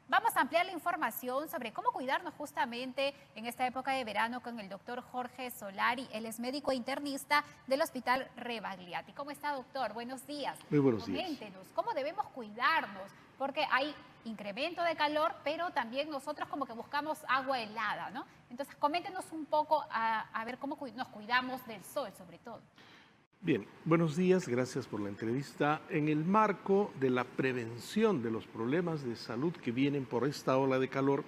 Vamos a ampliar la información sobre cómo cuidarnos justamente en esta época de verano con el doctor Jorge Solari. Él es médico internista del Hospital Rebagliati. ¿Cómo está, doctor? Buenos días. Muy buenos días. Coméntenos, ¿cómo debemos cuidarnos? Porque hay incremento de calor, pero también nosotros como que buscamos agua helada, ¿no? Entonces, coméntenos un poco a ver cómo nos cuidamos del sol, sobre todo. Bien, buenos días, gracias por la entrevista. En el marco de la prevención de los problemas de salud que vienen por esta ola de calor,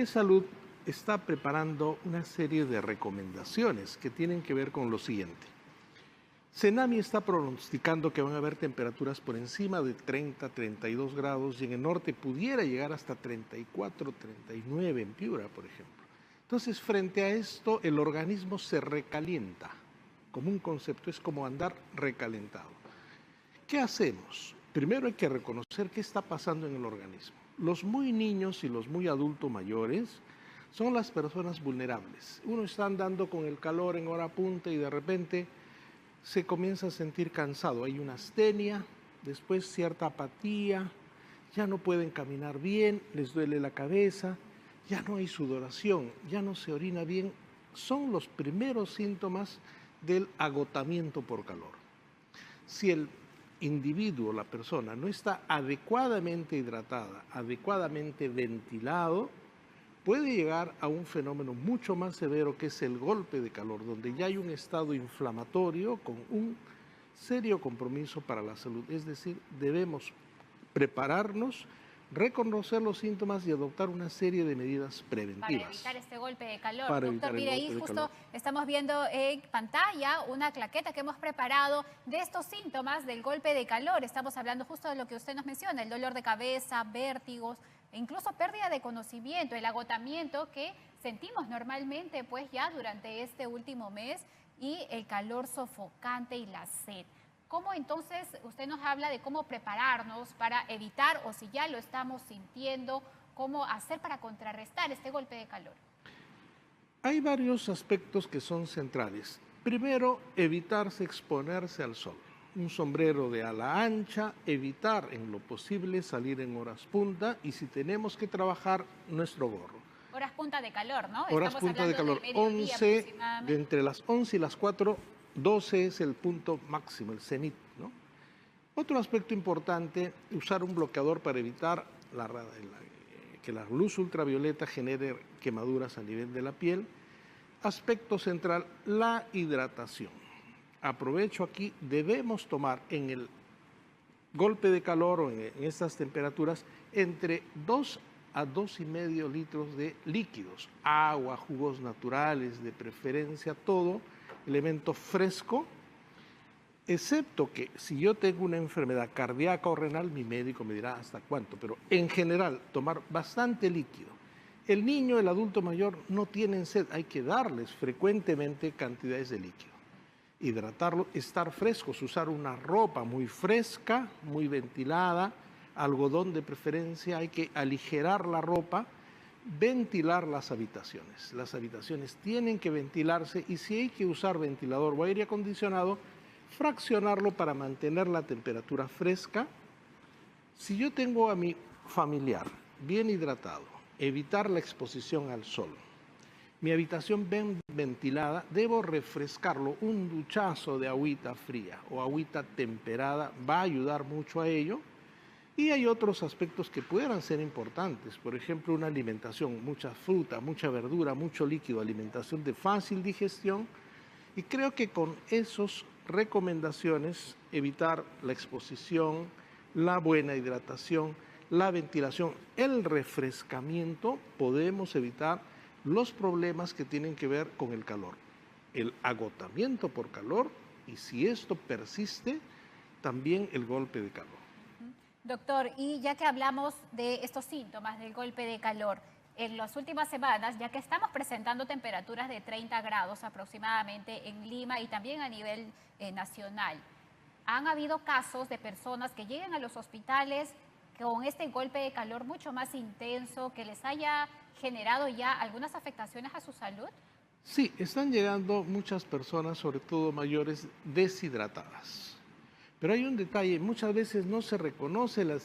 Salud está preparando una serie de recomendaciones que tienen que ver con lo siguiente. Senami está pronosticando que van a haber temperaturas por encima de 30, 32 grados y en el norte pudiera llegar hasta 34, 39 en Piura, por ejemplo. Entonces, frente a esto, el organismo se recalienta. Como un concepto, es como andar recalentado. ¿Qué hacemos? Primero hay que reconocer qué está pasando en el organismo. Los muy niños y los muy adultos mayores son las personas vulnerables. Uno está andando con el calor en hora punta y de repente se comienza a sentir cansado. Hay una astenia, después cierta apatía, ya no pueden caminar bien, les duele la cabeza, ya no hay sudoración, ya no se orina bien. Son los primeros síntomas del agotamiento por calor. Si el individuo, la persona, no está adecuadamente hidratada, adecuadamente ventilado, puede llegar a un fenómeno mucho más severo que es el golpe de calor, donde ya hay un estado inflamatorio con un serio compromiso para la salud. Es decir, debemos prepararnos, reconocer los síntomas y adoptar una serie de medidas preventivas. Para evitar este golpe de calor. Para Doctor, evitar el mire, ahí golpe de justo calor. estamos viendo en pantalla una claqueta que hemos preparado de estos síntomas del golpe de calor. Estamos hablando justo de lo que usted nos menciona, el dolor de cabeza, vértigos, e incluso pérdida de conocimiento, el agotamiento que sentimos normalmente pues ya durante este último mes y el calor sofocante y la sed. ¿Cómo entonces usted nos habla de cómo prepararnos para evitar, o si ya lo estamos sintiendo, cómo hacer para contrarrestar este golpe de calor? Hay varios aspectos que son centrales. Primero, evitarse exponerse al sol. Un sombrero de ala ancha, evitar en lo posible salir en horas punta y si tenemos que trabajar, nuestro gorro. Horas punta de calor, ¿no? Horas Estamos punta de hablando calor, del mediodía 11, de aproximadamente. entre las 11 y las 4, 12 es el punto máximo, el cenit, ¿no? Otro aspecto importante, usar un bloqueador para evitar que la luz ultravioleta genere quemaduras a nivel de la piel. Aspecto central, la hidratación. Aprovecho aquí, debemos tomar en el golpe de calor o en estas temperaturas entre 2 a 2,5 litros de líquidos, agua, jugos naturales, de preferencia todo, elemento fresco, excepto que si yo tengo una enfermedad cardíaca o renal, mi médico me dirá hasta cuánto, pero en general tomar bastante líquido. El niño, el adulto mayor no tienen sed, hay que darles frecuentemente cantidades de líquido. Hidratarlo, estar frescos, usar una ropa muy fresca, muy ventilada, algodón de preferencia, hay que aligerar la ropa, ventilar las habitaciones. Las habitaciones tienen que ventilarse y si hay que usar ventilador o aire acondicionado, fraccionarlo para mantener la temperatura fresca. Si yo tengo a mi familiar bien hidratado, evitar la exposición al sol, mi habitación bien ventilada, debo refrescarlo, un duchazo de agüita fría o agüita temperada va a ayudar mucho a ello. Y hay otros aspectos que pudieran ser importantes, por ejemplo, una alimentación, mucha fruta, mucha verdura, mucho líquido, alimentación de fácil digestión. Y creo que con esas recomendaciones, evitar la exposición, la buena hidratación, la ventilación, el refrescamiento, podemos evitar los problemas que tienen que ver con el calor. El agotamiento por calor y si esto persiste, también el golpe de calor. Doctor, y ya que hablamos de estos síntomas del golpe de calor, en las últimas semanas, ya que estamos presentando temperaturas de 30 grados aproximadamente en Lima y también a nivel nacional, han habido casos de personas que llegan a los hospitales con este golpe de calor mucho más intenso, que les haya generado ya algunas afectaciones a su salud. Sí, están llegando muchas personas, sobre todo mayores, deshidratadas. Pero hay un detalle, muchas veces no se reconoce la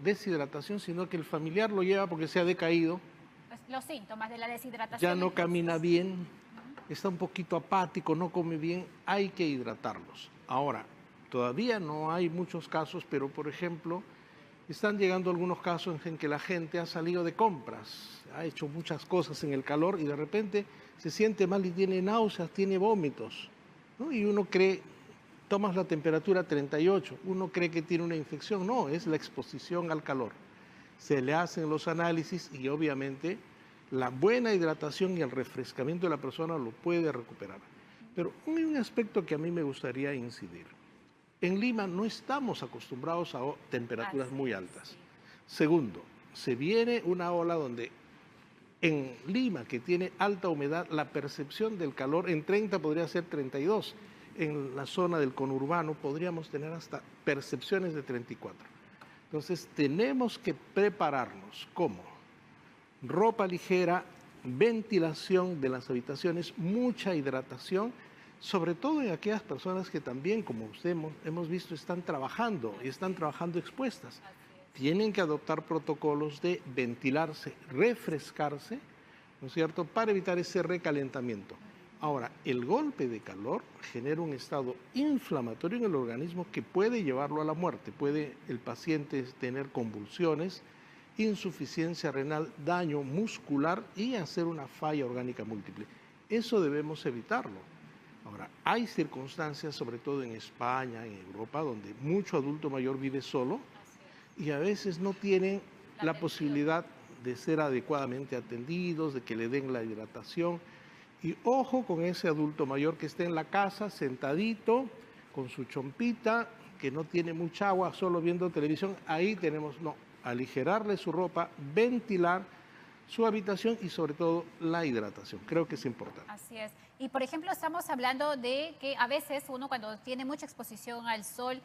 deshidratación, sino que el familiar lo lleva porque se ha decaído, Pues, los síntomas de la deshidratación. ya no Entonces, camina bien, está un poquito apático, no come bien, hay que hidratarlos. Ahora, todavía no hay muchos casos, pero por ejemplo, están llegando algunos casos en que la gente ha salido de compras, ha hecho muchas cosas en el calor y de repente se siente mal y tiene náuseas, tiene vómitos, ¿no? Y uno cree, tomas la temperatura 38, uno cree que tiene una infección, no, es la exposición al calor. Se le hacen los análisis y obviamente la buena hidratación y el refrescamiento de la persona lo puede recuperar. Pero hay un aspecto que a mí me gustaría incidir. En Lima no estamos acostumbrados a temperaturas muy altas. Segundo, se viene una ola donde en Lima, que tiene alta humedad, la percepción del calor en 30 podría ser 32. En la zona del conurbano podríamos tener hasta percepciones de 34. Entonces tenemos que prepararnos. ¿Cómo? Ropa ligera, ventilación de las habitaciones, mucha hidratación, sobre todo en aquellas personas que también, como usted hemos visto, están trabajando y están trabajando expuestas. Tienen que adoptar protocolos de ventilarse, refrescarse, ¿no es cierto?, para evitar ese recalentamiento. Ahora, el golpe de calor genera un estado inflamatorio en el organismo que puede llevarlo a la muerte. Puede el paciente tener convulsiones, insuficiencia renal, daño muscular y hacer una falla orgánica múltiple. Eso debemos evitarlo. Ahora, hay circunstancias, sobre todo en España, en Europa, donde mucho adulto mayor vive solo y a veces no tienen la posibilidad de ser adecuadamente atendidos, de que le den la hidratación. Y ojo con ese adulto mayor que esté en la casa sentadito con su chompita, que no tiene mucha agua, solo viendo televisión. Ahí tenemos, no, aligerarle su ropa, ventilar su habitación y sobre todo la hidratación. Creo que es importante. Así es. Y por ejemplo, estamos hablando de que a veces uno cuando tiene mucha exposición al sol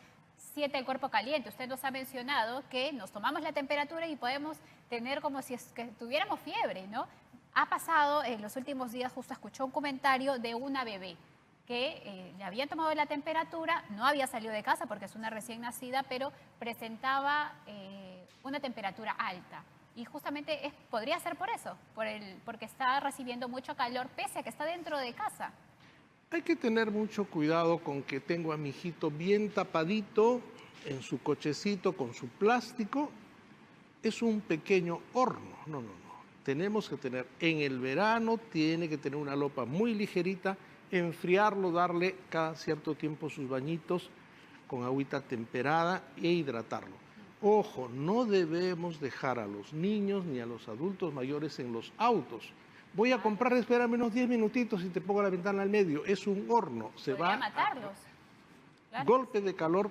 siente el cuerpo caliente. Usted nos ha mencionado que nos tomamos la temperatura y podemos tener como si es que tuviéramos fiebre, ¿no? Ha pasado en los últimos días, justo escuchó un comentario de una bebé que le habían tomado la temperatura, no había salido de casa porque es una recién nacida, pero presentaba una temperatura alta. Y justamente podría ser por eso, porque está recibiendo mucho calor pese a que está dentro de casa. Hay que tener mucho cuidado con que tengo a mi hijito bien tapadito en su cochecito con su plástico. Es un pequeño horno. No, no, no. Tenemos que tener, en el verano tiene que tener una lopa muy ligerita, enfriarlo, darle cada cierto tiempo sus bañitos con agüita temperada e hidratarlo. Ojo, no debemos dejar a los niños ni a los adultos mayores en los autos. Voy a comprar, espérame unos 10 minutitos y te pongo la ventana al medio. Es un horno, se va a matarlos. Claro. Golpe de calor,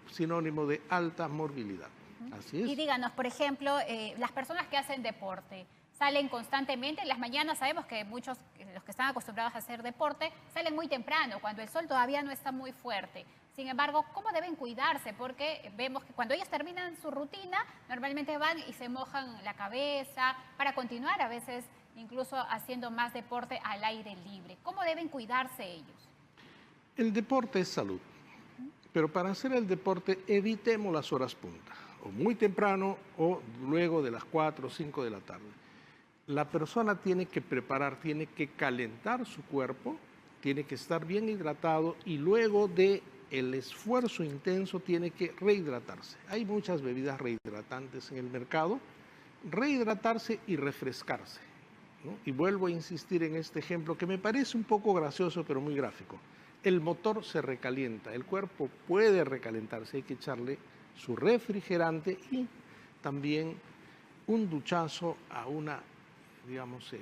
sinónimo de alta morbilidad. Así es. Y díganos, por ejemplo, las personas que hacen deporte, salen constantemente, en las mañanas sabemos que muchos, los que están acostumbrados a hacer deporte, salen muy temprano, cuando el sol todavía no está muy fuerte. Sin embargo, ¿cómo deben cuidarse? Porque vemos que cuando ellos terminan su rutina, normalmente van y se mojan la cabeza para continuar a veces incluso haciendo más deporte al aire libre. ¿Cómo deben cuidarse ellos? El deporte es salud, pero para hacer el deporte evitemos las horas punta, o muy temprano o luego de las 4 o 5 de la tarde. La persona tiene que preparar, tiene que calentar su cuerpo, tiene que estar bien hidratado y luego de el esfuerzo intenso tiene que rehidratarse. Hay muchas bebidas rehidratantes en el mercado, rehidratarse y refrescarse, ¿no? Y vuelvo a insistir en este ejemplo que me parece un poco gracioso pero muy gráfico. El motor se recalienta, el cuerpo puede recalentarse, hay que echarle su refrigerante y también un duchazo a una, digamos,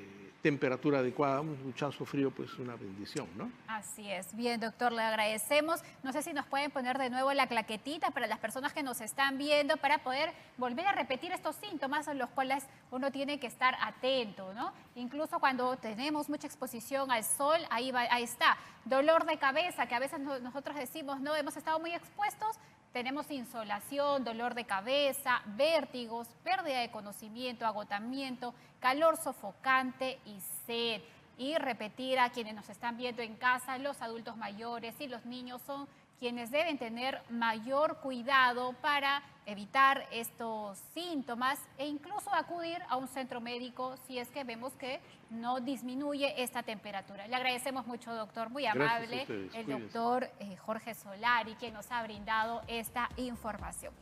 temperatura adecuada. Un duchazo frío pues es una bendición, ¿no? Así es. Bien, doctor, le agradecemos. No sé si nos pueden poner de nuevo la claquetita para las personas que nos están viendo para poder volver a repetir estos síntomas en los cuales uno tiene que estar atento, ¿no? Incluso cuando tenemos mucha exposición al sol, ahí está. Dolor de cabeza, que a veces nosotros decimos, no, hemos estado muy expuestos. Tenemos insolación, dolor de cabeza, vértigos, pérdida de conocimiento, agotamiento, calor sofocante y sed. Y repetir a quienes nos están viendo en casa, los adultos mayores y los niños son quienes deben tener mayor cuidado para evitar estos síntomas e incluso acudir a un centro médico si es que vemos que no disminuye esta temperatura. Le agradecemos mucho, doctor, muy amable, el doctor Jorge Solari, quien nos ha brindado esta información.